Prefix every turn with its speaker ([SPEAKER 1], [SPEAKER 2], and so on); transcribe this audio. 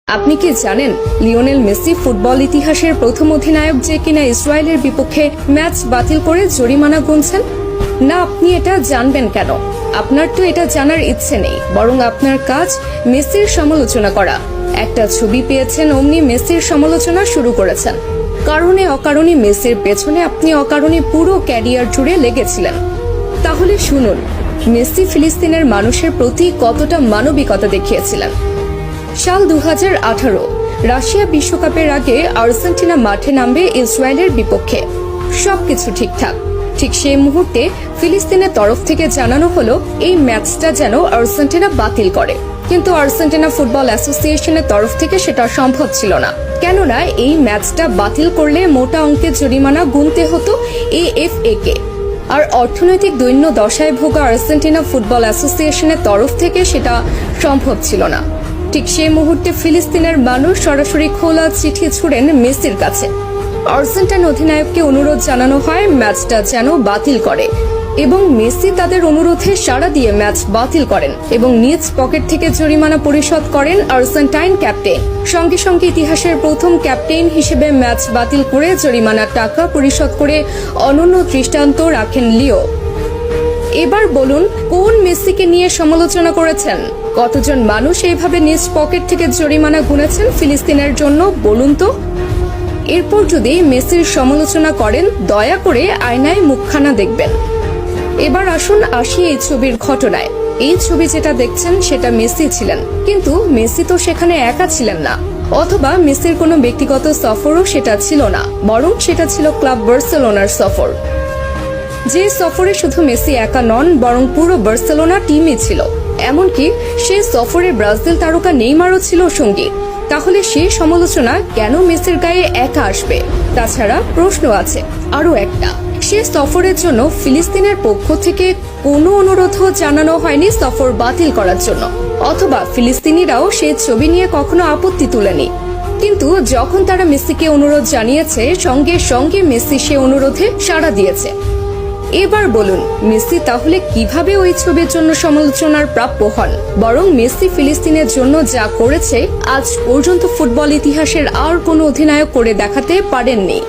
[SPEAKER 1] আপনি কি জানেন লিওনেল মেসি ফুটবল ইতিহাসের প্রথম অধিনায়ক যে কিনা ইসরায়েলের বিপক্ষে ম্যাচ বাতিল করে জরিমানা গুনছেন? না, আপনি এটা জানবেন কেন? আপনার তো এটা জানার ইচ্ছে নেই, বরং আপনার কাজ মেসির সমালোচনা করা। একটা ছবি পেয়েছেন, অমনি মেসির সমালোচনা শুরু করেছেন। কারণে অকারণে মেসির পেছনে আপনি অকারণে পুরো ক্যারিয়ার জুড়ে লেগেছিলেন। তাহলে শুনুন, মেসি ফিলিস্তিনের মানুষের প্রতি কতটা মানবিকতা দেখিয়েছিলেন। সাল 2018 রাশিয়া বিশ্বকাপের আগে আর্জেন্টিনা মাঠে নামবে ইসরায়েলের বিপক্ষে। সবকিছু ঠিকঠাক। ঠিক সেই মুহূর্তে ফিলিস্তিনের তরফ থেকে জানানো হলো এই ম্যাচটা যেন আর্জেন্টিনা বাতিল করে। কিন্তু আর্জেন্টিনা ফুটবল অ্যাসোসিয়েশনের তরফ থেকে সেটা সম্ভব ছিল না, কেননা এই ম্যাচটা বাতিল করলে মোটা অঙ্কের জরিমানা গুনতে হতো এএফএ কে। আর অর্থনৈতিক দৈন্য দশায় ভোগা আর্জেন্টিনা ফুটবল অ্যাসোসিয়েশনের তরফ থেকে সেটা সম্ভব ছিল না। ঠিক সেই মুহূর্তে ফিলিস্তিনের মানুষ সরাসরি খোলা চিঠি ছুড়েন মেসির কাছে। আর্জেন্টাইন অধিনায়ককে অনুরোধ জানানো হয় ম্যাচটা যেন বাতিল করে, এবং মেসি তাদের অনুরোধে সাড়া দিয়ে ম্যাচ বাতিল করেন এবং নিজ পকেট থেকে জরিমানা পরিশোধ করেন আর্জেন্টাইন ক্যাপ্টেন। সঙ্গে সঙ্গে ইতিহাসের প্রথম ক্যাপ্টেন হিসেবে ম্যাচ বাতিল করে জরিমানার টাকা পরিশোধ করে অনন্য দৃষ্টান্ত রাখেন লিও। এবার বলুন, কোন মেসিকে নিয়ে সমালোচনা করেছেন? কতজন মানুষ এইভাবে নিজ পকেট থেকে জরিমানা গুনেছেন ফিলিস্তিনের জন্য, বলুন তো? এরপর যদি মেসির সমালোচনা করেন, দয়া করে আয়নায় মুখখানা দেখবেন। এবার আসি এই ছবির ঘটনায়। এই ছবি যেটা দেখছেন সেটা মেসি ছিলেন, কিন্তু মেসি তো সেখানে একা ছিলেন না, অথবা মেসির কোনো ব্যক্তিগত সফরও সেটা ছিল না, বরং সেটা ছিল ক্লাব বার্সেলোনার সফর। যে সফরে শুধু মেসি একা নন, বরং পুরো বার্সেলোনা টিমই ছিল। এমনকি সেই সফরে ব্রাজিল তারকা নেইমারও ছিল সঙ্গী। তাহলে সেই সমালোচনা কেন মেসির গায়ে একা আসবে? তাছাড়া প্রশ্ন আছে আরো একটা, সে সফরের জন্য ফিলিস্তিনের পক্ষ থেকে কোনো অনুরোধও জানানো হয়নি সফর বাতিল করার জন্য, অথবা ফিলিস্তিনিরাও সে ছবি নিয়ে কখনো আপত্তি তুলেনি। কিন্তু যখন তারা মেসিকে অনুরোধ জানিয়েছে, সঙ্গে সঙ্গে মেসি সে অনুরোধে সাড়া দিয়েছে। এবার বলুন, মেসি তাহলে কিভাবে ওই ছবির জন্য সমালোচনার প্রাপ্য হন? বরং মেসি ফিলিস্তিনের জন্য যা করেছে আজ পর্যন্ত ফুটবল ইতিহাসের আর কোনো অধিনায়ক করে দেখাতে পারেননি।